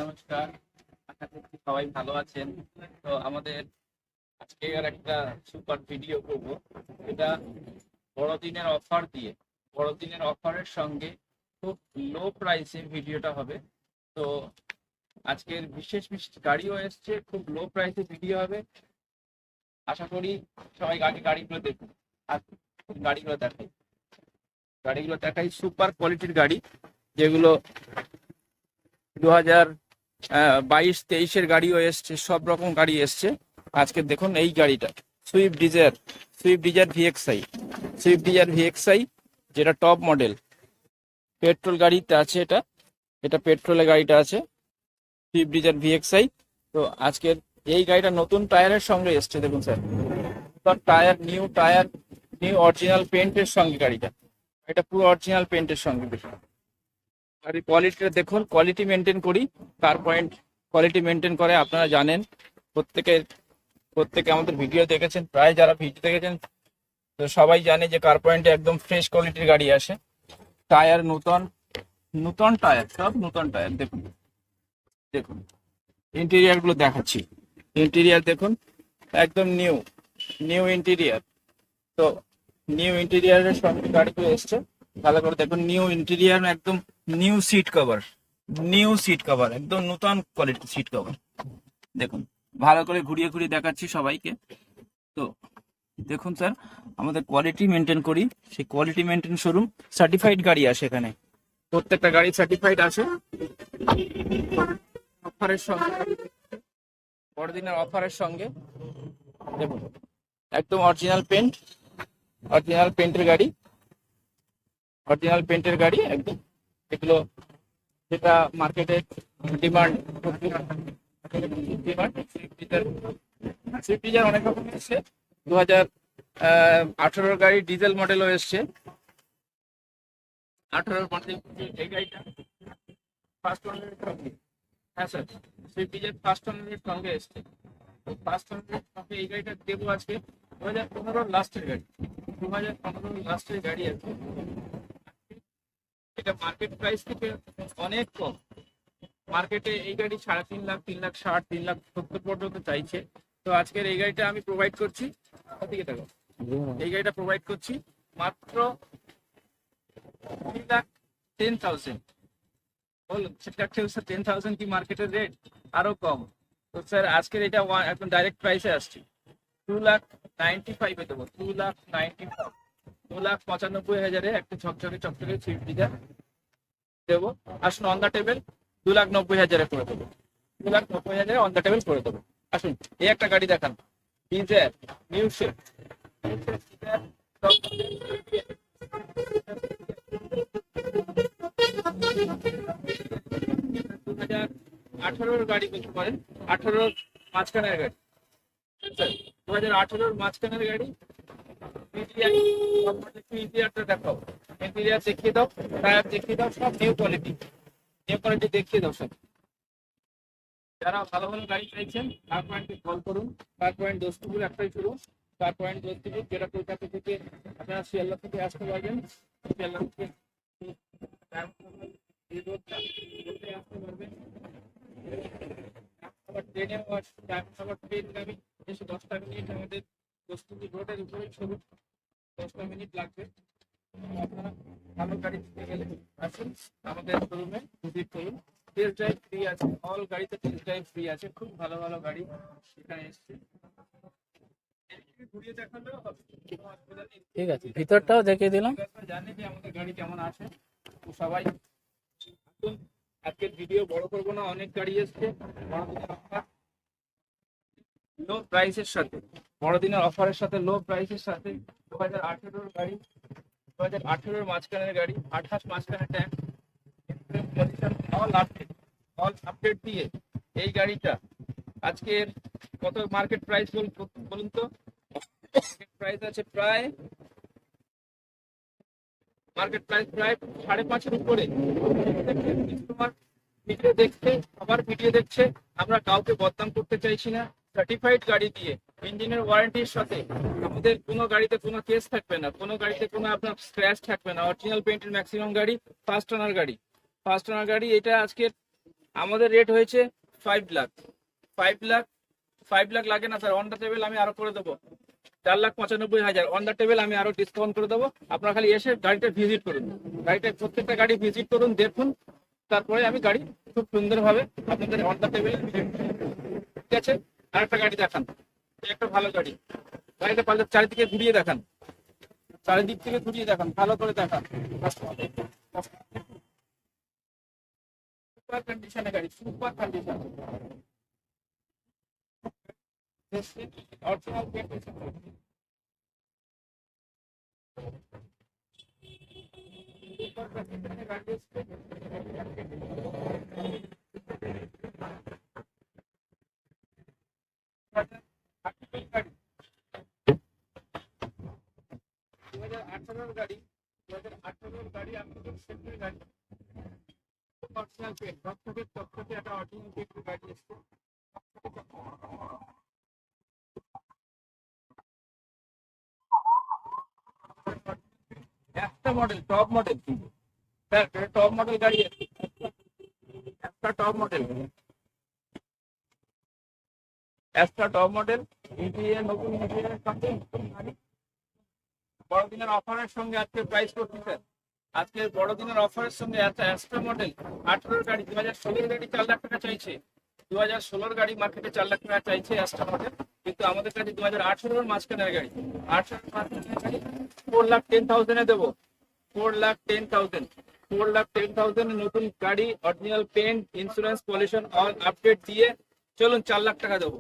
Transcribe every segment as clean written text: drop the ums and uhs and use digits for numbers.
নমস্কার। আশা করছি সবাই ভালো আছেন। তো আমাদের আজকে আর একটা সুপার ভিডিও করব। এটা বড়দিনের অফার দিয়ে, বড়দিনের অফারের সঙ্গে খুব লো প্রাইসে ভিডিওটা হবে। তো আজকের বিশেষ বিশেষ গাড়িও এসছে, খুব লো প্রাইসে ভিডিও হবে। আশা করি সবাই গাড়িগুলো দেখুন। আর গাড়িগুলো দেখাই, সুপার কোয়ালিটির গাড়ি, যেগুলো 2022-23-এর গাড়িও এসছে, সব রকম গাড়ি এসছে। আজকে দেখুন এই গাড়িটা সুইফট ডিজায়ার ভিএক্সআই, যেটা টপ মডেল পেট্রোল গাড়িতে আছে। এটা পেট্রোলের গাড়িটা আছে, সুইফট ডিজায়ার ভিএক্সআই। তো আজকের এই গাড়িটা নতুন টায়ারের সঙ্গে এসছে। দেখুন স্যার, নতুন টায়ার, নিউ অরিজিনাল পেন্টের সঙ্গে গাড়িটা, এটা পুরো অরিজিনাল পেন্টের সঙ্গে। আর এই কোয়ালিটিটা দেখুন, কোয়ালিটি মেনটেন করি, কার পয়েন্ট কোয়ালিটি মেনটেন করে। আপনারা জানেন, প্রত্যেকে আমাদের ভিডিও দেখেছেন, প্রায় যারা ভিডিও দেখেছেন তো সবাই জানে যে কার পয়েন্টে একদম ফ্রেশ কোয়ালিটির গাড়ি আসে। টায়ার নতুন টায়ার, সব নতুন টায়ার। দেখুন দেখুন ইন্টেরিয়ার গুলো দেখাচ্ছি। ইন্টেরিয়ার দেখুন, একদম নিউ ইন্টেরিয়ার। তো নিউ ইন্টেরিয়ারের সঙ্গে গাড়িগুলো এসছে, ভালো করে দেখুন। নিউ ইন্টেরিয়ার, একদম নিউ সিট কভার, একদম নতুন কোয়ালিটির সিট কভার। দেখুন, ভালো করে ঘুরিয়ে ঘুরিয়ে দেখাচ্ছি সবাইকে। তো দেখুন স্যার, আমাদের কোয়ালিটি মেনটেন করি, সেই কোয়ালিটি মেনটেন শোরুম। সার্টিফাইড গাড়ি আসে এখানে, প্রত্যেকটা গাড়ি সার্টিফাইড আসে। অফারের সঙ্গে, বড়দিনের অফারের সঙ্গে দেখুন, একদম অরিজিনাল পেন্টের গাড়ি একদম। এগুলো যেটা মার্কেটে ডিমান্ড, সুইফট ডিজায়ার অনেক রকম এসছে। 2018 গাড়ি ডিজেল মডেলও এসছে। 18 মডেল এই গাড়িটা ফার্স্ট ওনারের সঙ্গে। হ্যাঁ স্যার, সুইফট ডিজায়ার ফার্স্ট ওনারের সঙ্গে এসছে। ফার্স্ট ওনারের সঙ্গে এই গাড়িটা দেবো আজকে। 2015 লাস্টের গাড়ি আছে। এটা মার্কেট প্রাইস থেকে অনেক কম। মার্কেটে এই গাড়ি 3.5 লাখ, 3,60,000, 3,70,000 পর্যন্ত চাইছে। তো আজকের এই গাড়িটা আমি প্রোভাইড করছি, মাত্র 3,10,000। বলুন, সেটা 10,000 কি মার্কেটের রেট? আরো কম। তো স্যার আজকের এটা একদম ডাইরেক্ট প্রাইসে আসছে, 2,95,000 দেবো। 2,95,000 একটা চকচকে সুইফট ডিজায়ার দেবো। আসুন, অন দ্য টেবিল 2,90,000 করে দেবো। 2,90,000 অন দ্য টেবিল করে দেবো। আসুন, এই একটা গাড়ি দেখান, ডিজায়ার নিউ শেপ। 2018 গাড়ি বলতে পারেন, 18 মাঝখানের গাড়ি। 2018 মাঝখানের গাড়ি। ইন্টেরিয়ারটা দেখাও, ইন্টেরিয়ার দেখিয়ে দাও, টায়ার দেখিয়ে দাও, সব নিউ কোয়ালিটি দেখিয়ে দাও সব। যারা ভালো ভালো গাড়ি চাইছেন, কার পয়েন্টে কল করুন। কার পয়েন্ট দোস্তুপুর একটাই শুরু, কার পয়েন্ট দোস্তুপুর, যেটা কলকাতা থেকে আপনারা শিয়ালদা থেকে আসতে পারবেন। শিয়ালদা থেকে আসতে পারবেন। আবার ট্রেনে আমি এসে 10টা মিনিট আমাদের দোস্তুপুর রোডের উপরে শুরু, 10টা মিনিট লাগবে। আপনারা ভালো গাড়ি দিতে গেলে আসুন আমাদের শোরুমে ভিজিট করুন। টেস্ট ড্রাইভ ফ্রি আছে, অল গাড়িতে টেস্ট ড্রাইভ ফ্রি আছে। খুব ভালো ভালো গাড়ি এখানে এসছে, ঘুরিয়ে দেখালেও হবে, কোনো অসুবিধা নেই। ঠিক আছে, ভিতরটাও দেখিয়ে দিলাম। জানি যে আমাদের গাড়ি কেমন আছে। তো সবাই আসুন, আজকের ভিডিও বড় করবো না, অনেক গাড়ি এসছে। লো প্রাইসের সাথে, বড়দিনের অফারের সাথে, লো প্রাইসের সাথে 2018 গাড়ি, 2018 মাঝখানের গাড়ি, 28 মাঝখানের ট্যাঙ্ক, অল আপডেট দিয়ে এই গাড়িটা আজকের কত মার্কেট প্রাইস বলুন তো? প্রাইস আছে মার্কেট প্রাইস প্রায় 5.5-এর উপরে। ভিডিও দেখছে, সবার ভিডিও দেখছে, আমরা কাউকে বদনাম করতে চাইছি না। সার্টিফাইড গাড়ি দিয়ে, ইঞ্জিনের ওয়ারেন্টির সাথে, আমাদের কোনো গাড়িতে কোনো কেস থাকবে না, কোনো গাড়িতে কোনো আপনার স্ক্র্যাচ থাকবে না। অরিজিনাল পেন্টের ম্যাক্সিমাম গাড়ি, ফার্স্ট ওনার গাড়ি। এটা আজকের আমাদের রেট হয়েছে 5 লাখ। 5 লাখ 5 লাখ লাগে না স্যার, অন দ্য টেবিল আমি আরো করে দেবো 4,95,000 অন দ্য টেবিল আমি আরো ডিসকাউন্ট করে দেবো। আপনারা খালি এসে গাড়িটা ভিজিট করুন, গাড়িটা প্রত্যেকটা গাড়ি ভিজিট করুন, দেখুন, তারপরে আমি গাড়ি খুব সুন্দরভাবে আপনাদের অন দ্য টেবিলে, ঠিক আছে। আরেকটা গাড়ি দেখান, এই একটা ভালো গাড়ি, গাড়িটা পারলে চারিদিকে ঘুরিয়ে দেখান, চারিদিক থেকে ঘুরিয়ে দেখান, ভালো করে দেখান। সুপার কন্ডিশনে গাড়ি, super condition, original paint, super কন্ডিশনে গাড়ি এসছে। গাড়ি 2018 গাড়ি, 2018 গাড়ি, আপনাদের সেফটির গাড়ি, অরিজিনাল পেন্ট, টকটকে একটা অরিজিনাল পেন্টের গাড়ি এসছে। একটা model, top model, sir top model গাড়ি আছে, একটা টপ মডেল, একটা টপ মডেল, ইন্টেরিয়র নতুন, ইন্টেরিয়র সঙ্গে নতুন গাড়ি, বড়দিনের অফারের সঙ্গে আজকে প্রাইস করছি স্যার। আজকে বড়দিনের অফারের সঙ্গে একটা অ্যাস্ট্রা মডেল 18 গাড়ি, 2016 গাড়ি 4 লাখ টাকা চাইছে, 2016 গাড়ি মার্কেটে 4 লাখ টাকা চাইছে অ্যাস্ট্রা মডেল, কিন্তু আমাদের কাছে 2018 মাঝখানের গাড়ি, 18 মাঝখানের গাড়ি 4,10,000 এ দেবো, 4,10,000, 4,10,000 নতুন গাড়ি, original paint, insurance, pollution all update দিয়ে চলুন 4 লাখ টাকা দেবো,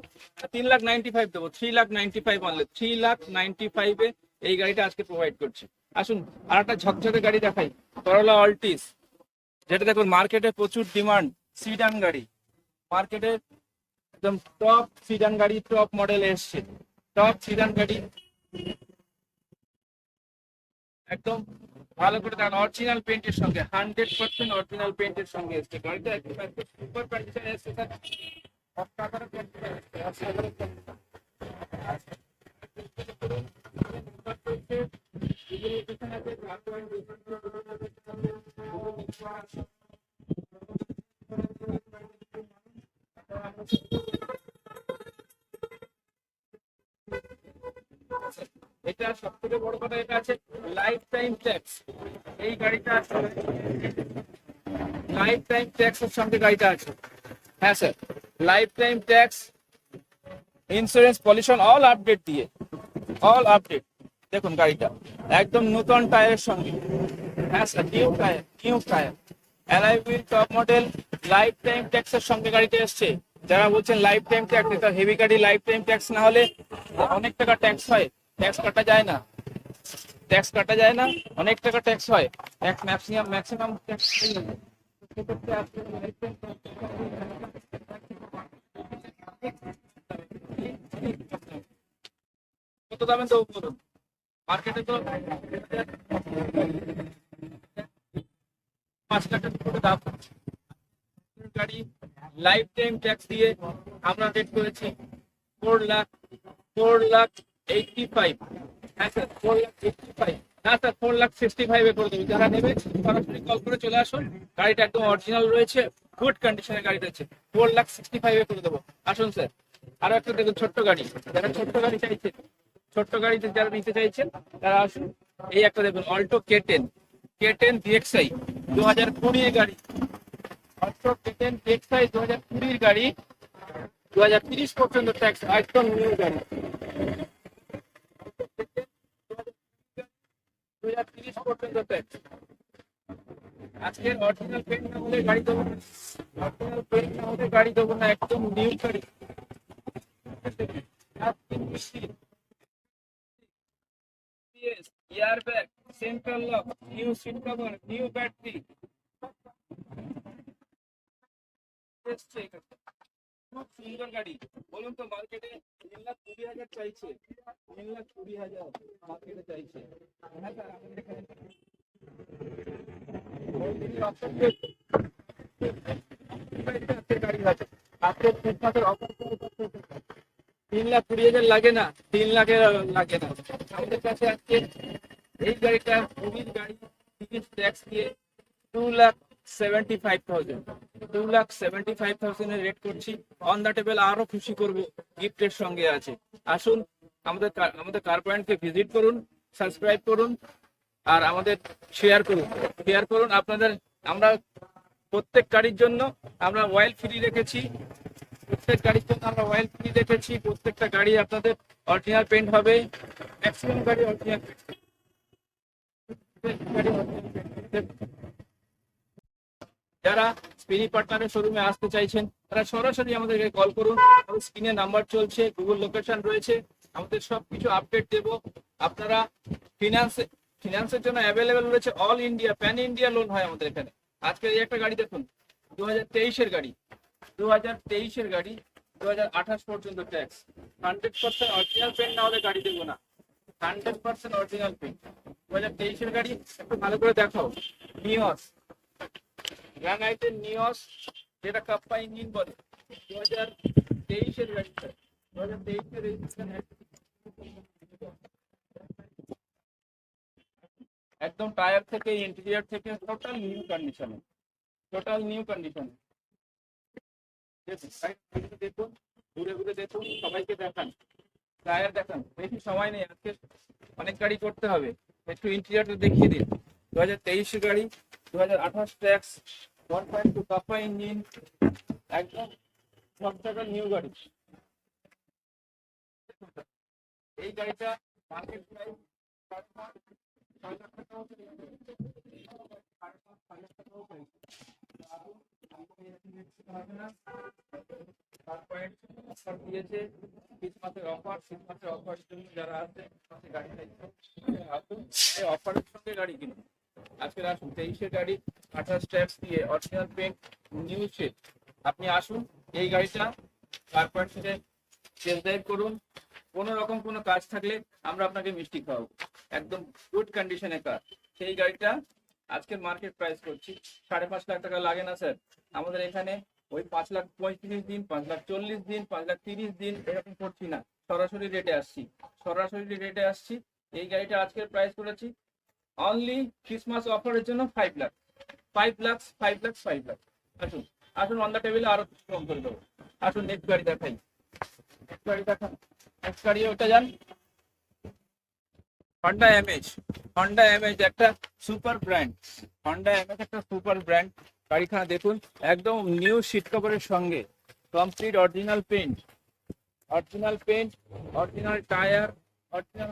3,95,000 দেবো, 3,95,000 অনলি, 3,95,000 এই গাড়িটা আজকে প্রোভাইড করছি। আসুন আর একটা ঝকঝকে গাড়ি দেখাই, করোলা অল্টিস, যেটা দেখুন মার্কেটে প্রচুর ডিমান্ড, সিডান গাড়ি, মার্কেটে একদম টপ সিডান গাড়ি, টপ মডেল এসছে, টপ সিডান গাড়ি, একদম ভালো করে দেখেন, অরিজিনাল পেন্টের সঙ্গে, 100% অরিজিনাল পেন্টের সঙ্গে এসছে গাড়িটা, একদম একদম সুপার কন্ডিশনে এসছে স্যার, অসাধারণ condition এসছে, অসাধারণ condition। এটা সব থেকে বড় কথা, এটা আছে লাইফ টাইম ট্যাক্স, এই গাড়িটা আছে লাইফ টাইম ট্যাক্স এর সঙ্গে গাড়িটা আছে, হ্যাঁ sir, life time tax, insurance, pollution all update দিয়ে, অল আপডেট, দেখুন গাড়িটা একদম নতুন টায়ারের সঙ্গে, হ্যাঁ sir, new tyre, new tyre, alloy wheel, top model, life time ট্যাক্সের সঙ্গে গাড়িটা এসছে। যারা বলছেন লাইফ টাইম ট্যাক্স, এটা হেভি গাড়ি, লাইফ টাইম ট্যাক্স না হলে অনেক টাকা ট্যাক্স হয়, ট্যাক্স কাটা যায় না, ট্যাক্স কাটা যায় না, অনেক টাকা ট্যাক্স হয়, ট্যাক্স ম্যাক্সিমাম ট্যাক্স। কত দামে দেবো বলুন, মার্কেটে তো 5 লাখের উপরে দাম, গাড়ি লাইফ টাইম ট্যাক্স দিয়ে আমরা রেট করেছি 4,85,000, হ্যাঁ স্যার 4,85,000, হ্যাঁ স্যার 4,65,000 করে দেবো। যারা নেবে সরাসরি কল করে চলে আসুন, গাড়িটা একদম অরিজিনাল রয়েছে, গুড কন্ডিশনের গাড়ি রয়েছে, 4,65,000 করে দেবো। আসুন স্যার, আরো একটা দেখুন ছোট্ট গাড়ি, যারা ছোট্ট গাড়ি চাইছেন, ছোট্ট গাড়িতে যারা নিতে চাইছেন তারা আসুন, এই একটা দেখুন অল্টো K10, K10 DXi 2020 গাড়ি, অল্টো K10 DXi 2020 গাড়ি, 2030 পর্যন্ত ট্যাক্স, একদম নিউ গাড়ি, 2030 পর্যন্ত ট্যাক্স। আজকের অরিজিনাল পেন্ট না হলে গাড়ি দেবো না, অরিজিনাল পেন্ট না হলে গাড়ি দেবো না, একদম নিউ গাড়ি, airbag, central lock, new seat cover, new battery, খুব সুন্দর গাড়ি। বলুন তো মার্কেটে 3,20,000 চাইছে, 3,20,000 মার্কেটে চাইছে, হ্যাঁ স্যার আমাদের এখানে গাড়ি আছে, আজকে ক্রিসমাসের অফার 3,20,000 লাগে না, 3 লাখের লাগে না আমাদের কাছে আজকে এই গাড়িটা, খুবই গাড়ি ট্যাক্স দিয়ে 2,75,000, 2,75,000 এর রেট করছি। অন দ্য টেবিল আরো খুশি করব, গিফটের সঙ্গে আছে। আসুন আমাদের কার পয়েন্টকে ভিজিট করুন, সাবস্ক্রাইব করুন, আর আমাদের শেয়ার করুন আপনাদের। আমরা প্রত্যেক গাড়ির জন্য আমরা অয়েল ফ্রি রেখেছি, প্রত্যেকটা গাড়ি আপনাদের অরিজিনাল পেন্ট হবে, ম্যাক্সিমাম গাড়ি অরিজিনাল পেন্ট। যারা স্পিনি পার্টনারের শোরুমে আসতে চাইছেন তারা সরাসরি আমাদেরকে কল করুন। স্ক্রিনে নাম্বার চলছে, গুগল লোকেশন রয়েছে, আমাদের সবকিছু আপডেট দেব। আপনারা ফিনান্সের জন্য অ্যাভেলেবেল রয়েছে, all India pan India loan হয় আমাদের এখানে। আজকে এই একটা গাড়ি দেখুন, 2023-এর গাড়ি, 2028 পর্যন্ত ট্যাক্স, 100% অরিজিনাল পেন্ট না হলে গাড়ি দেবো না, 100% অরিজিনাল পেন্ট। 2023-এর গাড়ি একটু ভালো করে দেখাও। নিয়স গ্রানাইটের নিয়স, যেটা কাপ্পা ইঞ্জিন বলে, 2023-এর গাড়ি, 2023-এর রেজিস্ট্রেশন, একদম টায়ার থেকে ইন্টেরিয়র থেকে টোটাল নিউ কন্ডিশনে, দেখুন, ঘুরে ঘুরে দেখুন, সবাইকে দেখান, টায়ার দেখান। বেশি সময় নেই, আজকে অনেক গাড়ি করতে হবে, একটু ইন্টেরিয়রটা দেখিয়ে দিন। 2023 গাড়ি, 2028 ট্যাক্স, 1.2 কাপ্পা ইঞ্জিন, একদম সব জায়গায় নিউ গাড়ি। এই গাড়িটা মার্কেট প্রাইস 6 লাখ টাকাও দিয়েছে। অফার জন্য যারা আছে গাড়ি অফারের সঙ্গে গাড়ি কিনুন। আজকে আসুন, 23-এর গাড়ি, 28 ট্যাক্স দিয়ে অরিজিনাল পেন্ট, নিউ শেড। আপনি আসুন, এই গাড়িটা কার পয়েন্ট থেকে টেস্ট ড্রাইভ করুন। কোনো রকম কোনো কাজ থাকলে আমরা আপনাকে মিষ্টি খাওয়াবো, একদম গুড কন্ডিশনে কার। সেই গাড়িটা আজকের মার্কেট প্রাইস করছি 5.5 লাখ টাকা। লাগে না স্যার, আমাদের এখানে ওই 5,35,000 দিন, 5,40,000 দিন, 5,30,000 দিন এরকম করছি না, সরাসরি রেটে আসছি। এই গাড়িটা আজকের প্রাইস করেছি অনলি ক্রিসমাস অফারের জন্য 5 লাখ। আসুন অন দ্য টেবিলে আরো কম করে দেবো। আসুন নেক্সট গাড়ি দেখান। নেক্সট গাড়ি ওটা যান, হন্ডা এমএইচ, একটা সুপার ব্র্যান্ড। গাড়িখানা দেখুন, একদম নিউ সিট কভারের সঙ্গে complete original paint, original tyre, original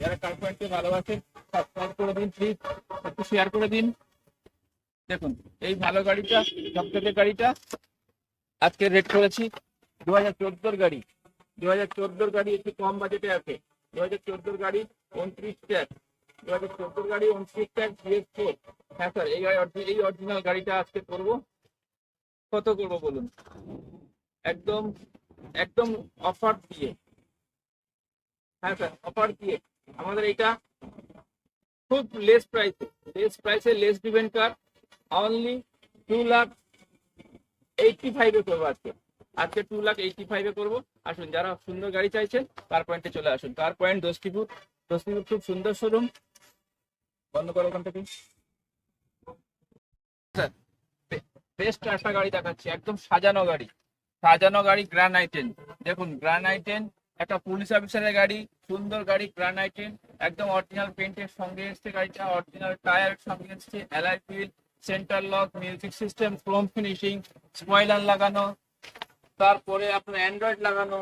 যারা কার পয়েন্টকে ভালোবাসেন সাবস্ক্রাইব করে দিন, প্লিজ একটু শেয়ার করে দিন। দেখুন এই ভালো গাড়িটা, ঝকঝকে গাড়িটা আজকে রেট করেছি 2014 গাড়ি। 2014 গাড়ি একটু কম বাজেটে আছে। 2014 গাড়ি 29 ট্যাক্স, 2014 গাড়ি 29 ট্যাক্স GS4। হ্যাঁ স্যার, এই অরিজিনাল গাড়িটা আজকে করবো। কত করবো বলুন? একদম একদম অফার দিয়ে। হ্যাঁ স্যার, অফার দিয়ে আমাদের এটা খুব লেস প্রাইসে লেস ডিভেন্ট কার, অনলি 2,85,000 করবো আজকে 2,85,000 করবো। আসুন, যারা সুন্দর গাড়ি চাইছেন কার পয়েন্টে চলে আসুন। কার পয়েন্ট দোস্তিপুর খুব সুন্দর শোরুম। বন্ধ করো ওখান থেকে। স্যার, বেস্ট একটা গাড়ি দেখাচ্ছি, একদম সাজানো গাড়ি গ্রানাইটেন। দেখুন গ্রানাইটেন, একটা পুলিশ অফিসারের গাড়ি, সুন্দর গাড়ি গ্রানাইটেন, একদম অরিজিনাল পেন্টের সঙ্গে এসছে গাড়িটা, অরিজিনাল টায়ারের সঙ্গে এসছে, alloy wheel, centre lock, music system, Chrome finishing, spoiler লাগানো, তারপরে আপনার অ্যান্ড্রয়েড লাগানো,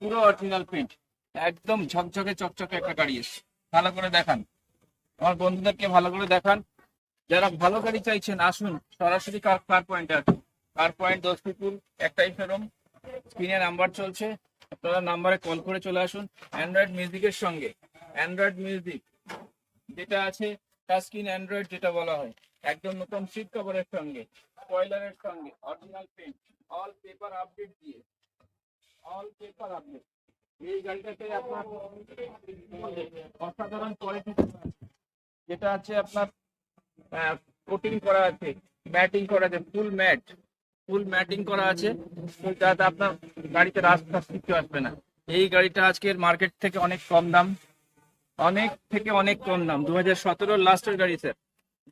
পুরো অরিজিনাল পেন্ট, একদম ঝকঝকে চকচকে একটা গাড়ি এসছে। ভালো করে দেখান, আমার বন্ধুদেরকে ভালো করে দেখান। যারা ভালো গাড়ি চাইছেন আসুন সরাসরি কার পয়েন্টে আসুন। কার পয়েন্ট দোস্তিপুর, একটাই শোরুম, স্ক্রিনে নাম্বার চলছে, আপনারা নাম্বারে কল করে চলে আসুন। অ্যান্ড্রয়েড মিউজিকের সঙ্গে, অ্যান্ড্রয়েড মিউজিক যেটা আছে, টাচ স্ক্রিন অ্যান্ড্রয়েড যেটা বলা হয়, একদম নতুন সিট কভারের সঙ্গে, স্পয়লারের সঙ্গে, original paint, all paper update দিয়ে, এই গাড়িটাতে আপনার অসাধারণ কোয়ালিটি যেটা আছে আপনার কোটিং করা আছে, ম্যাটিং করা আছে, ফুল ম্যাটিং করা আছে, তো যাতে আপনার গাড়িতে রাস্তা কিছু আসবে না। এই গাড়িটা আজকের মার্কেট থেকে অনেক কম দাম, অনেক কম দাম। 2017 লাস্টের গাড়ি স্যার,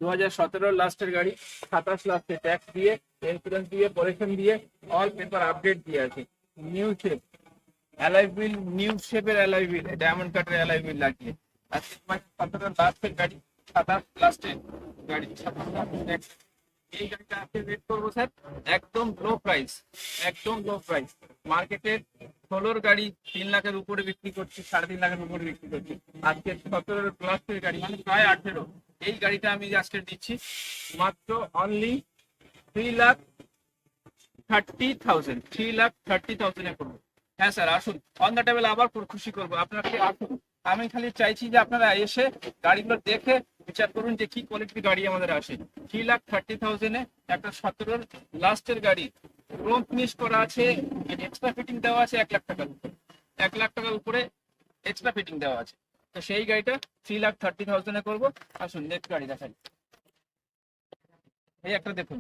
2017 লাস্টের গাড়ি, 27 লাস্টে ট্যাক্স দিয়ে, ইন্স্যুরেন্স দিয়ে, পলিউশন দিয়ে, অল পেপার আপডেট দিয়ে আছে। New shape alloy wheel, new শেপের অ্যালয় হুইল, ডায়মন্ড কাটের অ্যালয় হুইল লাগিয়ে আজকে 2017 লাস্টের গাড়ি, 27 লাস্টের গাড়ি, 27 লাস্টের। এই গাড়িটা আপনি রেট করবো স্যার একদম লো প্রাইস, একদম লো প্রাইস। মার্কেটের 16 গাড়ি 3 লাখের উপরে বিক্রি করছি, 3.5 লাখের উপরে বিক্রি করছি। আজকে 17 প্লাসের গাড়ি মানে প্রায় 18, এই গাড়িটা আমি আজকে দিচ্ছি মাত্র অনলি 3,30,000, 3,30,000 এ করবো। হ্যাঁ স্যার আসুন, অন দ্য টেবিল আবার খুশি করবো আপনাকে। আসুন, আমি খালি চাইছি যে আপনারা এসে গাড়িগুলো দেখে বিচার করুন যে কি কোয়ালিটির গাড়ি আমাদের আসে। 3,30,000 একটা 17 লাস্টের গাড়ি, ক্রোম ফিনিশ করা আছে, এক্সট্রা ফিটিং দেওয়া আছে 1 লাখ টাকার উপরে, 1 লাখ টাকার উপরে এক্সট্রা ফিটিং দেওয়া আছে। তো সেই গাড়িটা 3,30,000 করবো। আসুন নেক্সট গাড়ি দেখাই। এই একটা দেখুন,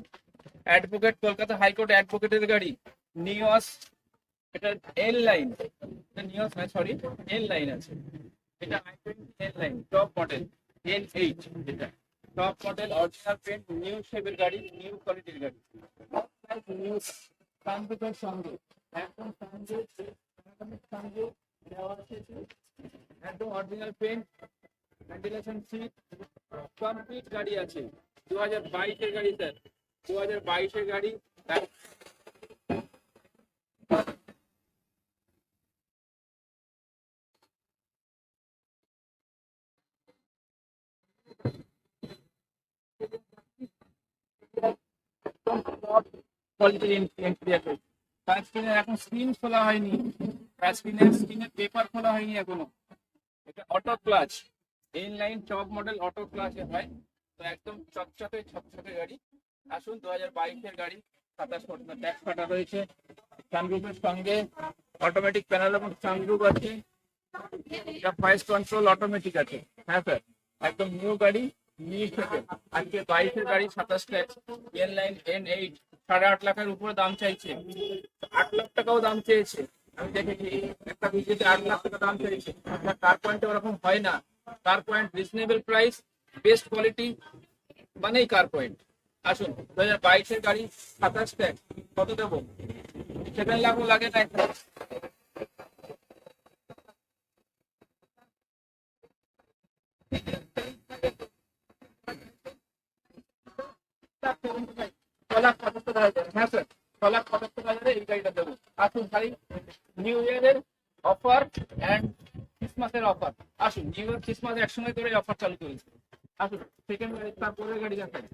অ্যাডভোকেট, কলকাতা হাইকোর্ট অ্যাডভোকেটের গাড়ি, নিওস, এটা এল লাইন, এটা নিওস নয় সরি, এল লাইন আছে। এটা i20 L line top model, N8, এটা top model, original paint, new শেপের গাড়ি, নিউ কোয়ালিটির গাড়ি, নিউ সানরুফের সঙ্গে, একদম সঙ্গে দেওয়া আছে, একদম original paint, ventilation seat, complete গাড়ি আছে। 2022-এর গাড়ি স্যার, 2022-এর গাড়ি। কোয়ালিটির এন্ট্রি আছে। টাচ স্ক্রিনের এখন স্ক্রিন খোলা হয়নি, টাচ স্ক্রিনের পেপার খোলা হয়নি এখনো। এটা auto clutch, in line top model auto ক্লাচে হয়, তো একদম ছকছকে গাড়ি। আসুন 2022-এর গাড়ি, 27 ফুট ট্যাক্স কাটা রয়েছে, সানরুফের সঙ্গে অটোমেটিক প্যানেল এবং সানরুফ আছে, এটা ভয়েস কন্ট্রোল অটোমেটিক আছে। হ্যাঁ স্যার একদম নিউ গাড়ি, নিউ থেকে আজকে 22-এর গাড়ি, 27 ট্যাক্স, এন লাইন N8, 8.5 লাখের উপরে দাম চাইছে, 8 লাখ টাকাও দাম চেয়েছে। আমি দেখেছি একটা ভিডিওতে 8 লাখ টাকা দাম চাইছে। আপনার কার পয়েন্টে ওরকম হয় না, কার point reasonable price, best quality মানেই কার পয়েন্ট। আসুন 2022-এর গাড়ি, 27 ট্যাক্স, কত দেবো? 7 লাখও লাগে না। হ্যাঁ স্যার 6,75,000 এই গাড়িটা দেবো। আসুন খালি নিউ ইয়ারের অফার অ্যান্ড ক্রিসমাসের অফার। আসুন নিউ ইয়ার ক্রিসমাস একসঙ্গে করে অফার চালু করেছে। আসুন সেকেন্ড গাড়ি, তারপরে গাড়ি দেখাই,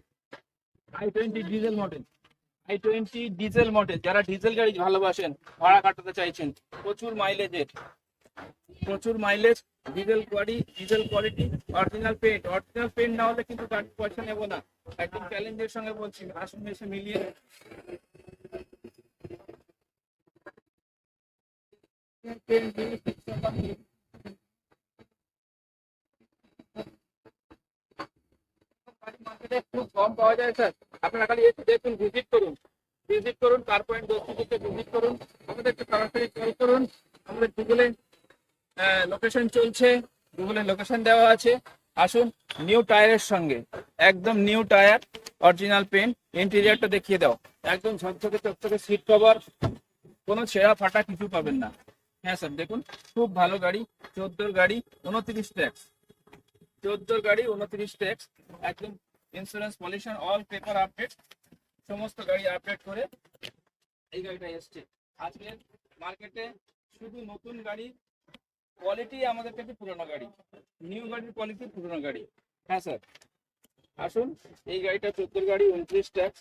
i20 diesel model, i20 diesel model. যারা ডিজেল গাড়ি ভালোবাসেন, ভাড়া কাটাতে চাইছেন, প্রচুর মাইলেজ, ডিজেল গাড়ি, ডিজেল কোয়ালিটি, অরিজিনাল পেন্ট না হলে কিন্তু গাড়ি পয়সা নেবো না, একদম চ্যালেঞ্জের সঙ্গে বলছি। আসুন এসে মিলিয়ে মার্কেটে খুব কম পাওয়া যায় স্যার। আপনারা খালি এসে দেখুন, ভিজিট করুন কার পয়েন্ট দোষীতে ভিজিট করুন, আমাদের একটু সরাসরি কল করুন। আমাদের গুগলে লোকেশন চলছে, গুগলে লোকেশন দেওয়া আছে। আসুন নিউ টায়ারের সঙ্গে, একদম নিউ টায়ার, অরিজিনাল পেন্ট, ইন্টেরিয়রটা দেখিয়ে দাও, একদম ঝকঝকে চকচকে সিট কভার, কোনো ছেঁড়া ফাটা কিছু পাবেন না। হ্যাঁ স্যার দেখুন খুব ভালো গাড়ি, 14 গাড়ি, 29 ট্যাক্স, 14 গাড়ি 29 ট্যাক্স, একদম insurance pollution all paper update, সমস্ত গাড়ি আপডেট করে এই গাড়িটা এসছে। আজকে মার্কেটে শুধু নতুন গাড়ি কোয়ালিটি, আমাদের কাছে পুরোনো গাড়ি, নিউ গাড়ির কোয়ালিটি পুরোনো গাড়ি। হ্যাঁ স্যার আসুন, এই গাড়িটা 14 গাড়ি, 29 ট্যাক্স,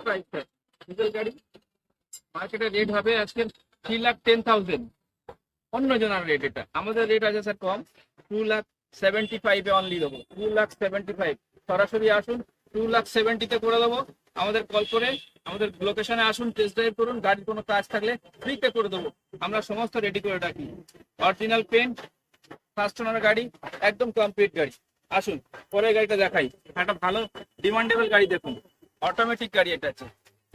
প্রাইস স্যার। ডিজেল গাড়ি মার্কেটে রেট হবে আজকে 3,10,000, অন্য জনের রেট, এটা আমাদের রেট আছে স্যার কম, 2,75,000 অনলি দেবো, 2,75,000। সরাসরি আসুন, 2,70,000 করে দেবো। আমাদের কল করে আমাদের লোকেশনে আসুন, টেস্ট ড্রাইভ করুন, গাড়ির কোনো কাজ থাকলে ফ্রিতে করে দেবো। আমরা সমস্ত রেডি করে রাখি, অরিজিনাল পেন্ট, ফার্স্ট ওনার গাড়ি, একদম কমপ্লিট গাড়ি। আসুন পরের গাড়িটা দেখাই, একটা ভালো ডিমান্ডেবল গাড়ি দেখুন, অটোমেটিক গাড়ি এটা আছে,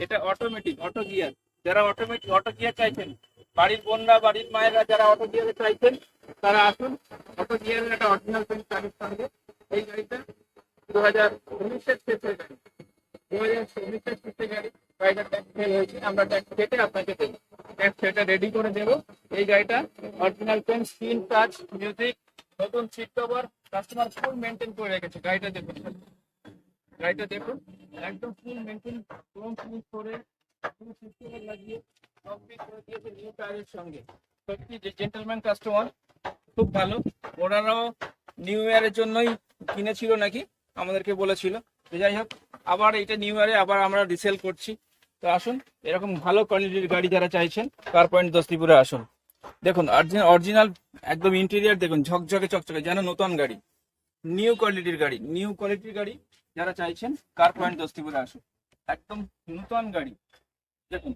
এটা অটোমেটিক, অটো গিয়ার। যারা অটোমেটিক অটো গিয়ার চাইছেন, বাড়ির বোনরা বাড়ির মায়েরা যারা অটো গিয়ারে চাইছেন, তারা আসুন। অটো গিয়ারের একটা অরিজিনাল পেন্ট গাড়ির সঙ্গে এই গাড়িটা 2019-এর শেষের গাড়ি, 2019-এর শেষের গাড়ি। গাড়িটা ট্যাক্স ফেল হয়েছে, আমরা ট্যাক্স কেটে আপনাকে দেবো, ট্যাক্স সেটা রেডি করে দেবো। এই গাড়িটা original paint, screen touch, music, নতুন seat cover, customer full maintain করে রেখেছে। গাড়িটা দেখুন, গাড়িটা দেখুন, একদম ফুল মেনটেন, ক্রোম ফিনিশ করে ফুল সিট কভার লাগিয়ে কমপ্লিট করে দিয়েছে নিউ টায়ারের সঙ্গে। সত্যি যে জেন্টলম্যান কাস্টমার, খুব ভালো। ওনারাও নিউ ইয়ারের জন্যই কিনেছিল নাকি, আমাদেরকে বলেছিল। তো যাই হোক, আবার এটা নিউ ইয়ারে আবার আমরা রিসেল করছি। তো আসুন, এরকম ভালো কোয়ালিটির গাড়ি যারা চাইছেন, কার পয়েন্ট দস্তিপুরে আসুন। দেখুন অরিজিনাল একদম ইন্টেরিয়ার দেখুন, ঝকঝকে চকচকে, যেন নতুন গাড়ি, নিউ কোয়ালিটির গাড়ি, নিউ কোয়ালিটির গাড়ি যারা চাইছেন, কার পয়েন্ট দস্তিপুরে আসুন। একদম নতুন গাড়ি দেখুন,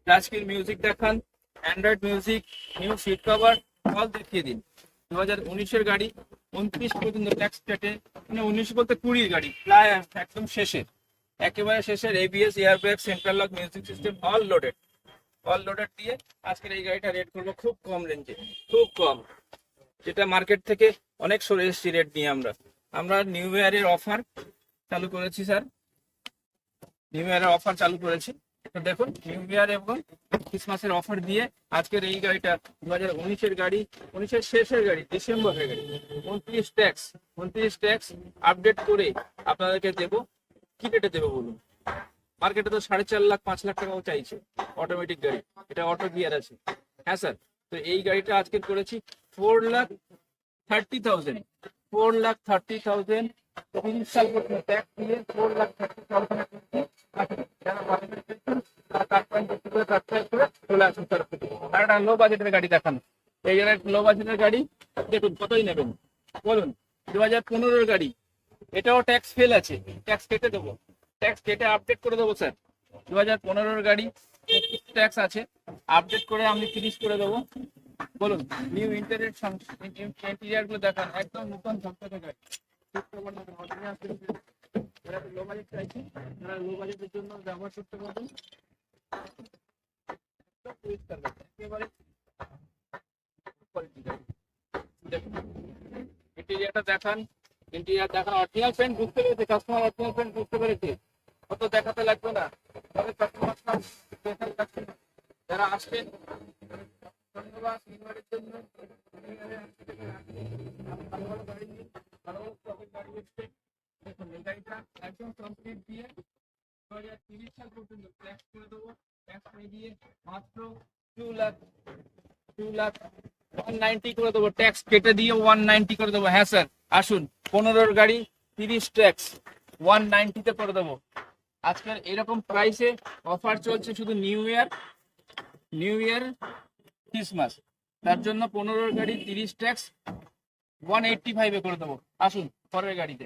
টাচ স্ক্রিন মিউজিক দেখান, Android music, new seat cover, all দেখিয়ে দিন। 2019-এর গাড়ি, 29 পর্যন্ত ট্যাক্স কেটে, মানে 19 বলতে 20-র গাড়ি, প্রায় একদম শেষের, একেবারে শেষের। ABS, airbag, central lock, music system, all loaded, all loaded দিয়ে আজকের এই গাড়িটা রেট করবো খুব কম রেঞ্জে, খুব কম, যেটা মার্কেট থেকে অনেক সরে এসেছি রেট নিয়ে। আমরা নিউ ইয়ারের অফার চালু করেছি স্যার, নিউ ইয়ারের অফার চালু করেছি। তো দেখুন, নিউ ইয়ার এবং ক্রিসমাসের অফার দিয়ে আজকের এই গাড়িটা 2019-এর গাড়ি, 19-এর শেষের গাড়ি, ডিসেম্বরের গাড়ি, 29 ট্যাক্স আপডেট করে আপনাদেরকে দেবো। কি রেটে দেবো বলুন? মার্কেটে তো 4.5 লাখ 5 লাখ টাকাও চাইছে অটোমেটিক গাড়ি, এটা অটো গিয়ার আছে। হ্যাঁ স্যার, তো এই গাড়িটা আজকে করেছি 4,30,000, 4,30,000, 30 সাল পর্যন্ত ট্যাক্স দিয়ে 4,30,000 চলে আসুন তরফ থেকে। আর একটা লো বাজেটের গাড়ি দেখান, এই লো বাজেটের গাড়ি দেখুন, কতই নেবেন বলুন? 2015-এর গাড়ি, এটাও ট্যাক্স ফেল আছে, ট্যাক্স কেটে দেবো, ট্যাক্স কেটে আপডেট করে দেবো স্যার। 2015-এর গাড়ি, ট্যাক্স আছে, আপডেট করে আমি 30 করে দেবো। বলুন, নিউ ইন্টেরিয়ার গুলো দেখান, একদম নতুন ঝকঝকে গাড়ি। যারা লো বাজেট চাইছে, তারা লো বাজেটের জন্য ব্যবহার করতে পারবেন। একেবারে quality গাড়ি। দেখুন, ইন্টেরিয়ারটা দেখান, ইন্টেরিয়ার দেখান, অরিজিনাল পেন্ট বুঝতে পেরেছে কাস্টমার, অরিজিনাল পেন্ট বুঝতে পেরেছে, অত দেখাতে লাগবে না। তবে কাস্টমার স্পেশাল কাস্টমার যারা আসবেন, ধন্যবাদ নিউয়ারের জন্য। ভালো ভালো গাড়ি নিন, ভালো ভালো স্টকের গাড়ি এসছে। দেখুন, এই গাড়িটা একদম কমপ্লিট দিয়ে 2030 সাল পর্যন্ত ট্যাক্স করে দেবো, ট্যাক্স দিয়ে মাত্র 2,190 করে দেবো, ট্যাক্স কেটে দিয়ে 190 করে দেবো। হ্যাঁ স্যার, আসুন, 15-র গাড়ি 30 ট্যাক্স 190-তে করে দেবো। আজকের এরকম প্রাইসে অফার চলছে শুধু নিউ ইয়ার ক্রিসমাস, তার জন্য 15-র গাড়ি 30 ট্যাক্স 185-এ করে দেবো। আসুন পরের গাড়িতে,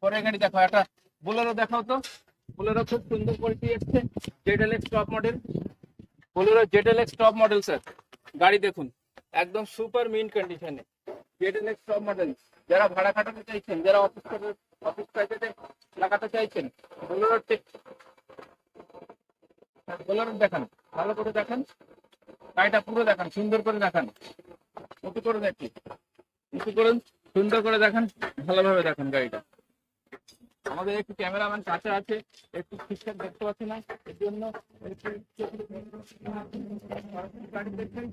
পরের গাড়ি দেখো, একটা বোলেরো দেখাও তো। বোলেরো খুব সুন্দর কোয়ালিটি এসছে, ZLX top model, Bolero ZLX top model sir. গাড়ি দেখুন, একদম সুপার মিন্ট কন্ডিশনে, জেডএলএক্স টপ মডেল। যারা ভাড়া খাটাতে চাইছেন, যারা অফিস কাজে লাগাতে চাইছেন, বোলেরো দেখান, ভালো করে দেখান, গাড়িটা পুরো দেখান, সুন্দর করে দেখান, উঁচু করে দেখি, উঁচু করুন, সুন্দর করে দেখান, ভালোভাবে দেখান গাড়িটা। আমাদের একটু ক্যামেরাম্যান কাছে আছে, একটু ঠিকঠাক দেখতে পাচ্ছি না, এর জন্য গাড়ি দেখছেন,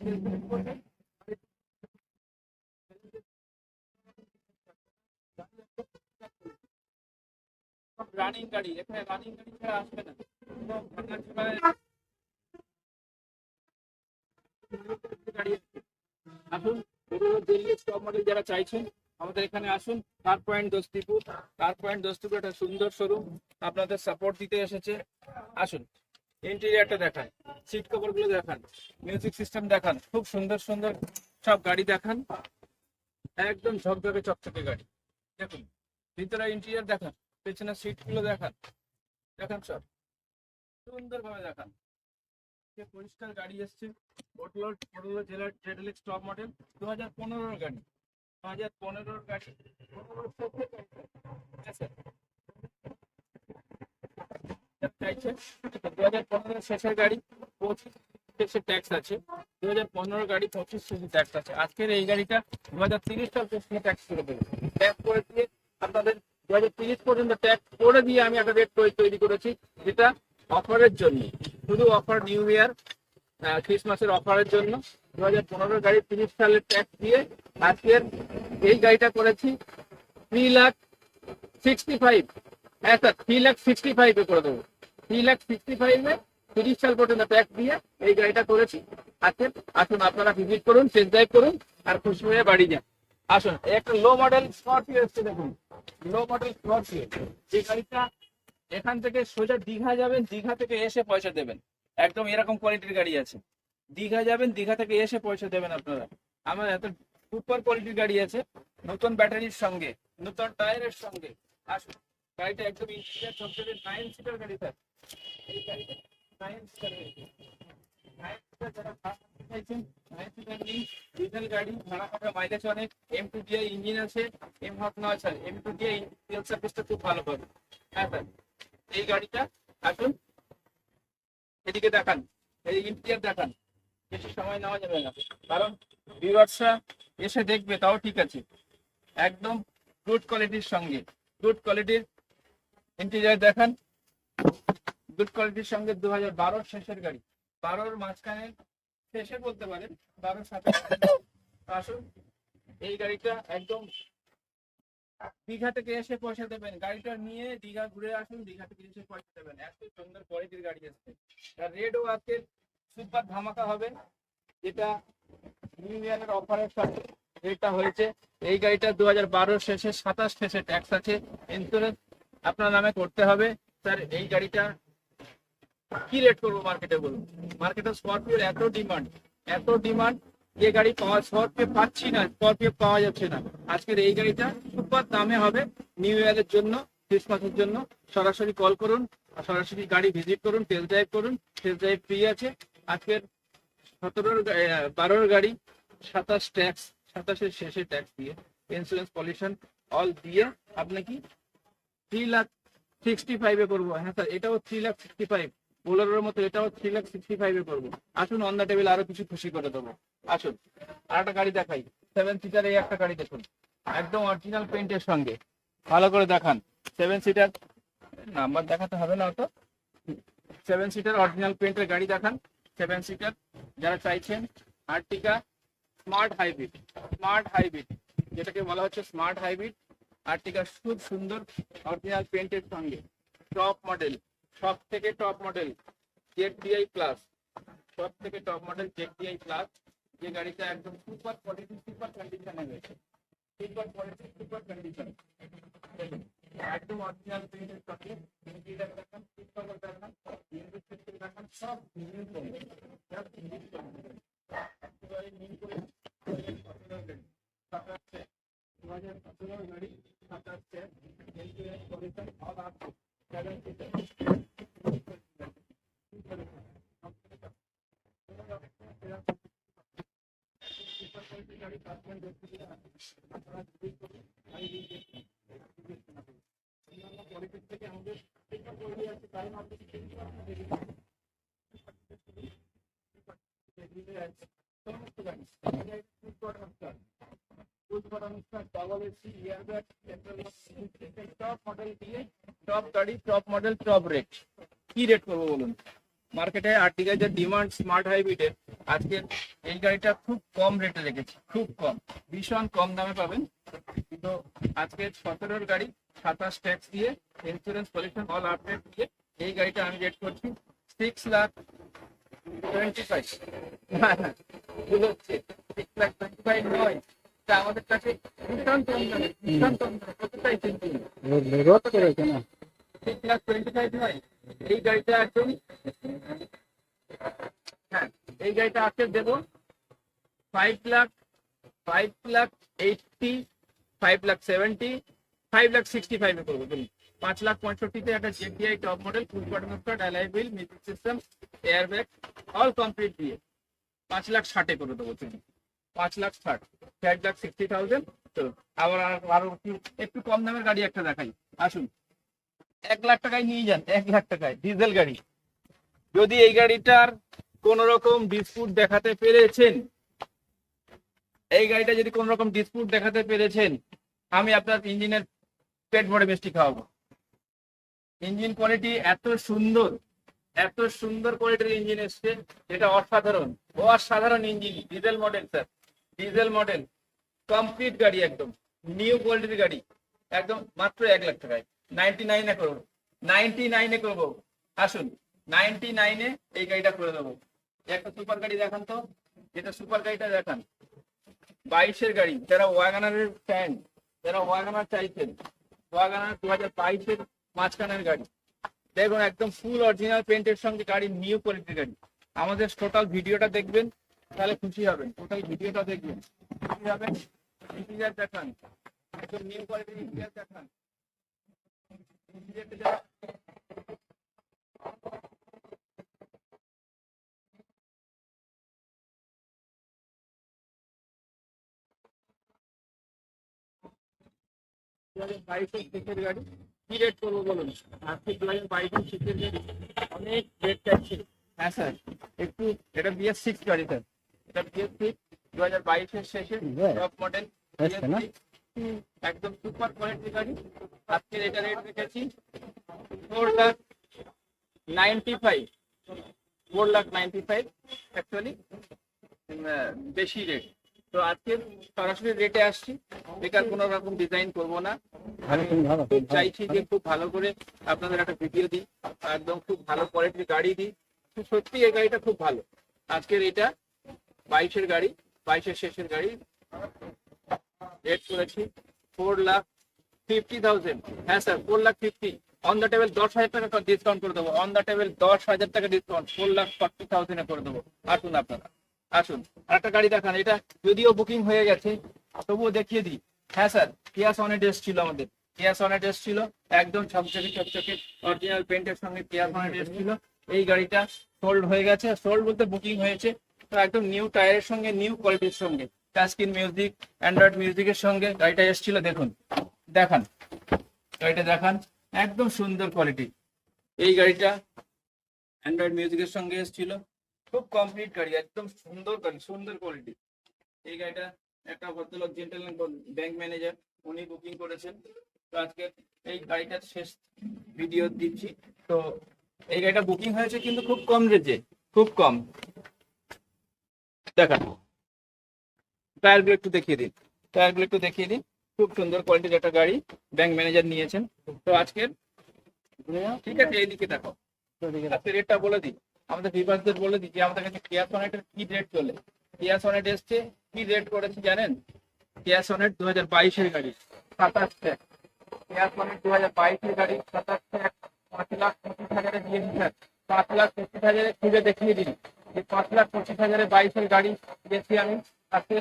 রানিং গাড়ি, এখানে রানিং গাড়ি ছাড়া আসবে না। আসুন, দিল্লি টপ মডেল যারা চাইছেন, আমাদের এখানে আসুন। কার পয়েন্ট দস্তিপুর, কার পয়েন্ট দস্তিপুর একটা সুন্দর শোরুম, আপনাদের সাপোর্ট দিতে এসেছে। আসুন, ইন্টেরিয়ারটা দেখান, সিট কভার গুলো দেখান, মিউজিক সিস্টেম দেখান, খুব সুন্দর সুন্দর সব গাড়ি দেখান, একদম ঝকঝকে চকচকে গাড়ি। দেখুন ভিতরে ইন্টেরিয়র দেখান, পেছনের সিট গুলো দেখান, দেখান সব সুন্দর ভাবে দেখান। যে পরিষ্কার গাড়ি এসছে, পটুয়া জেলার জেডএলএক্স টপ মডেল 2015 গাড়ি, 2015 গাড়ি, 2015 শেষের গাড়ি, 25 শেষে ট্যাক্স আছে, 2015 গাড়ি 25 শেষে ট্যাক্স আছে। আজকের এই গাড়িটা 2030 সাল পর্যন্ত ট্যাক্স করে দেবে, ট্যাক্স করে দিয়ে আপনাদের 2030 পর্যন্ত ট্যাক্স করে দিয়ে আমি একটা রেট তৈরি করেছি, যেটা অফারের জন্য, শুধু অফার নিউ ইয়ার ক্রিসমাসের অফারের জন্য। 2015 গাড়ি 30 সালের ট্যাক্স দিয়ে আজকের এই গাড়িটা করেছি 3,65,000। হ্যাঁ স্যার, 3,65,000 করে দেবো। 3,65,000 30 সাল পর্যন্ত ট্যাক্স দিয়ে এই গাড়িটা করেছি। আসুন আপনারা ভিজিট করুন, টেস্ট ড্রাইভ করুন, আর খুশি হয়ে বাড়ি যান। আসুন, একটা লো মডেল স্করপিও এসছে, দেখুন লো মডেল স্করপিও। যে গাড়িটা এখান থেকে সোজা দীঘা যাবেন, দীঘা থেকে এসে পয়সা দেবেন, একদম এরকম কোয়ালিটির গাড়ি আছে। দীঘা যাবেন, দীঘা থেকে এসে পয়সা দেবেন আপনারা। আমার এত সুপার কোয়ালিটির গাড়ি আছে, নতুন ব্যাটারির সঙ্গে, নতুন টায়ারের সঙ্গে। আসুন, গাড়িটা একদম ইন্টেরিয়র চকচকে 9 সিটার গাড়ি স্যার। এই গাড়িটা 9 সিটার গাড়ি, 9 সিটার যারা ভাড়া চাইছেন, 9 সিটার নিন, ডিজেল গাড়ি, ভাড়া হবে, মাইলেজ অনেক, M2DI ইঞ্জিন আছে, M-Hub নয় স্যার, M2DI তেল সার্ভিসটা খুব ভালো পাবে। হ্যাঁ স্যার, এই গাড়িটা আসুন, এদিকে দেখান, এই ইন্টেরিয়র দেখান, বেশি সময় নেওয়া যাবে না, কারণ ভিউয়ার্সরা এসে দেখবে তাও ঠিক আছে। একদম গুড কোয়ালিটির সঙ্গে, গুড কোয়ালিটির ইন্টেরিয়র দেখান, গুড কোয়ালিটির সঙ্গে 2012 শেষের গাড়ি, 12 মাঝখানে শেষে বলতে পারেন, 12 সাথে। আসুন, এই গাড়িটা একদম দীঘা থেকে এসে পয়সা দেবেন, গাড়িটা নিয়ে দীঘা ঘুরে আসুন, দীঘা থেকে এসে পয়সা দেবেন। এত সুন্দর কোয়ালিটির গাড়ি আসছে। তার রেটও আজকে সুপার ধামাকা হবে, যেটা নিউ ইয়ারের অফারের সাথে রেটটা হয়েছে। এই গাড়িটা 2012 শেষে 27 শেষে ট্যাক্স আছে, ইন্স্যুরেন্স আপনার নামে করতে হবে। স্যার এই গাড়িটা কি রেট করবো মার্কেটে বলুন? মার্কেটে স্করপিওর এত ডিমান্ড, যে গাড়ি স্করপিও পাচ্ছি না, স্করপিও পাওয়া যাচ্ছে না। আজকের এই গাড়িটা সুপার দামে হবে নিউ ইয়ারের জন্য, ক্রিসমাসের জন্য। সরাসরি কল করুন, সরাসরি গাড়ি ভিজিট করুন, টেস্ট ড্রাইভ করুন, টেস্ট ড্রাইভ ফ্রি আছে। আজকের 12 গাড়ি, 27 ট্যাক্স, 27-এর শেষে ট্যাক্স দিয়ে, ইন্স্যুরেন্স পলিউশন অল দিয়ে আপনি কি 3,65,000 করবো। হ্যাঁ স্যার, এটাও 3,65,000, বোলেরোর মতো এটাও 3,65,000 করবো। আসুন, অন দ্য টেবিল আরো কিছু খুশি করে দেবো। আসুন, আর একটা গাড়ি দেখাই, 7 সিটার। এই একটা গাড়ি দেখুন, একদম অরিজিনাল পেইন্টের সঙ্গে, ভালো করে দেখান। 7 সিটার, নাম্বার দেখাতে হবে না অত। 7 সিটার অরিজিনাল পেইন্টের গাড়ি দেখান। 7 সিটার যারা চাইছেন, আর্টিকা স্মার্ট হাইব্রিড, যেটাকে বলা হচ্ছে স্মার্ট হাইব্রিড। আর্টিকা খুব সুন্দর অরিজিনাল পেইন্টের সঙ্গে, টপ মডেল, সব থেকে টপ মডেল ZDI প্লাস, সব থেকে টপ মডেল ZDI প্লাস। যে গাড়িটা একদম সুপার কোয়ালিটি, সুপার কন্ডিশনে হয়েছে, সুপার কোয়ালিটি, সুপার কন্ডিশন, একদম অরিজিনাল পেইন্টের সঙ্গে। ইন্টেরিয়র দেখান, সিটকভার দেখান, ইউনিট সিস্টেম দেখান, সব নিউ করে, সব নিউ করে, একেবারে নিউ করে। 2017 গাড়ি, 27 ইন্স্যুরেন্স পলিউশন অল আছে, 7 সিটার। টপ গাড়ি, টপ মডেল, টপ রেট। কি রেট করবো বলুন? মার্কেটে আর্টিকা যে ডিমান্ড স্মার্ট হাইব্রিডের, আজকে এই গাড়িটা খুব কম রেটে রেখেছি, খুব কম, ভীষণ কম দামে পাবেন। তো আজকে 17 গাড়ি, 27 ট্যাক্স দিয়ে, ইন্স্যুরেন্স পলিউশন অল আপডেট দিয়ে এই গাড়িটা আমি রেট করছি 6,25,000। ভুল হচ্ছে, 6,25,000 নয়, এটা আমাদের কাছে ভীষণ কম দামে, ভীষণ কম দামে। কত চাইছেন তুমি? 6,25,000 নয়, এই গাড়িটা একদম, হ্যাঁ এই গাড়িটা আজকে দেবো 5,00,000 5,80,000, 5,70,000, 5,65,000 করবো তুমি। 5,65,000 একটা JTI top model, full bottom start, alloy wheel, music system, air bag all complete দিয়ে 5,60,000 করে দেবো তুমি। 5,60,000, 5,60,000। চলো আবার আরো একটু কম দামের গাড়ি একটা দেখাই, আসুন। 1,00,000 টাকায় নিয়ে যান, 1,00,000 টাকায় ডিজেল গাড়ি। যদি এই গাড়িটার কোন রকম ডিসপুট দেখাতে পেরেছেন, এই গাড়িটা যদি কোন রকম ডিসপুট দেখাতে পেরেছেন, আমি আপনার ইঞ্জিনের পেট ভরে মিষ্টি খাওয়াবো। ইঞ্জিন কোয়ালিটি এত সুন্দর কোয়ালিটির ইঞ্জিন এসছে, এটা অসাধারণ অসাধারণ engine. Diesel model sir, diesel model, complete গাড়ি, একদম নিউ কোয়ালিটির গাড়ি, একদম মাত্র 1,00,000 টাকায়। 99-এ করবো, 99-এ করবো। আসুন 99-এ এই গাড়িটা করে দেবো। একটা সুপার গাড়ি দেখান তো, যেটা সুপার গাড়িটা দেখান। 22-এর গাড়ি, যারা ওয়াগনারের ফ্যান, যারা ওয়াগনার চাইছেন, ওয়াগনার 2022-এর মাঝখানের গাড়ি দেখুন, একদম ফুল অরিজিনাল পেন্টের সঙ্গে গাড়ি, নিউ কোয়ালিটির গাড়ি। আমাদের টোটাল ভিডিওটা দেখবেন, তাহলে খুশি হবেন। টোটাল ভিডিওটা দেখবেন, খুশি হবেন। ইন্টেরিয়র দেখান, একদম নিউ কোয়ালিটির ইন্টেরিয়র দেখান। ইন্টেরিয়রটা যারা শীতের গাড়ি, কি রেট করবো বলুন? আজকে 2022 শীতের গাড়ি, অনেক রেট চাইছে। হ্যাঁ স্যার, একটু এটা BS6 গাড়ি স্যার, এটা BS6 2022-এর শেষে টপ মডেল BS6, একদম সুপার কোয়ালিটির গাড়ি। আজকে এটা রেট রেখেছি 4,95,000, 4,95,000 অ্যাকচুয়ালি বেশি রেট। তো আজকে সরাসরি রেটে আসছি, বেকার কোনো রকম ডিজাইন করবো না। আমি খুব চাইছি যে খুব ভালো করে আপনাদের একটা ভিডিও দিই, একদম খুব ভালো কোয়ালিটির গাড়ি দিই। সত্যি এই গাড়িটা খুব ভালো। আজকের এটা 22-এর গাড়ি, 22-এর শেষের গাড়ি, রেট করেছি 4,50,000। হ্যাঁ স্যার, 4,50,000 অন দ্য টেবিল। 10,000 টাকা ডিসকাউন্ট করে দেবো, অন দ্য টেবিল 10,000 টাকা ডিসকাউন্ট, 4,40,000 করে দেবো। আসুন আপনারা, আসুন। আরেকটা গাড়ি দেখান, এটা যদিও বুকিং হয়ে গেছে তবুও দেখিয়ে দিই। হ্যাঁ স্যার, কিয়া সনেট এসেছিল আমাদের, কিয়া সনেট এসেছিল, একদম চকচকে অরিজিনাল পেন্টের সঙ্গে কিয়া সনেট এসেছিল। এই গাড়িটা সোল্ড হয়ে গেছে, সোল্ড বলতে বুকিং হয়েছে। তো একদম নিউ টায়ারের সঙ্গে, নিউ কোয়ালিটির সঙ্গে, টাচ স্ক্রিন মিউজিক, অ্যান্ড্রয়েড মিউজিকের সঙ্গে গাড়িটা এসেছিল। দেখুন, দেখান গাড়িটা, দেখান, একদম সুন্দর কোয়ালিটি। এই গাড়িটা অ্যান্ড্রয়েড মিউজিকের সঙ্গে এসেছিল, খুব কমপ্লিট গাড়ি, একদম সুন্দর গাড়ি, সুন্দর কোয়ালিটি। এই গাড়িটা একটা ভদ্রলোক, জেন্টলম্যান ব্যাংক ম্যানেজার, উনি বুকিং করেছেন। তো আজকে এই গাড়িটার শেষ ভিডিও দিচ্ছি। তো এই গাড়িটা বুকিং হয়েছে কিন্তু খুব কম রেটে, খুব কম। দেখান টায়ারগুলো একটু দেখিয়ে দিন, টায়ারগুলো একটু দেখিয়ে দিন। খুব সুন্দর কোয়ালিটির একটা গাড়ি ব্যাংক ম্যানেজার নিয়েছেন। তো আজকের ঠিক আছে, এইদিকে দেখো, আজকে রেটটা বলে দিই, আমাদের ভিউয়ারদের বলে দিই যে আমাদের কাছে কিয়া সনেটের কি রেট চলে। কিয়া সনেট এসছে, কি রেট করেছি জানেন? কিয়া সনেট 2022-এর গাড়ি 27 লাখ। কিয়া সনেট 2022-এর গাড়ি 27 লাখ, 5,25,000 দিয়ে দিচ্ছেন। 5,25,000 খুঁজে দেখিয়ে দিন যে 5,25,000 22-এর গাড়ি দিয়েছি আমি। আজকে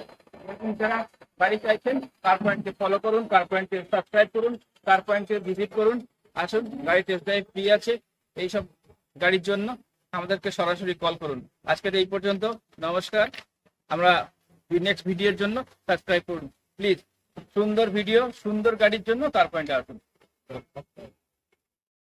যারা গাড়ি চাইছেন, কার পয়েন্টকে ফলো করুন, কার পয়েন্টকে সাবস্ক্রাইব করুন, কার পয়েন্টকে ভিজিট করুন। আসুন, গাড়ি টেস্ট ড্রাইভ ফ্রি আছে। এইসব গাড়ির জন্য আমাদেরকে সরাসরি কল করুন। আজকের এই পর্যন্ত, নমস্কার। আমরা নেক্সট ভিডিওর জন্য সাবস্ক্রাইব করুন প্লিজ। সুন্দর ভিডিও, সুন্দর গাড়ির জন্য কার পয়েন্টে আসুন।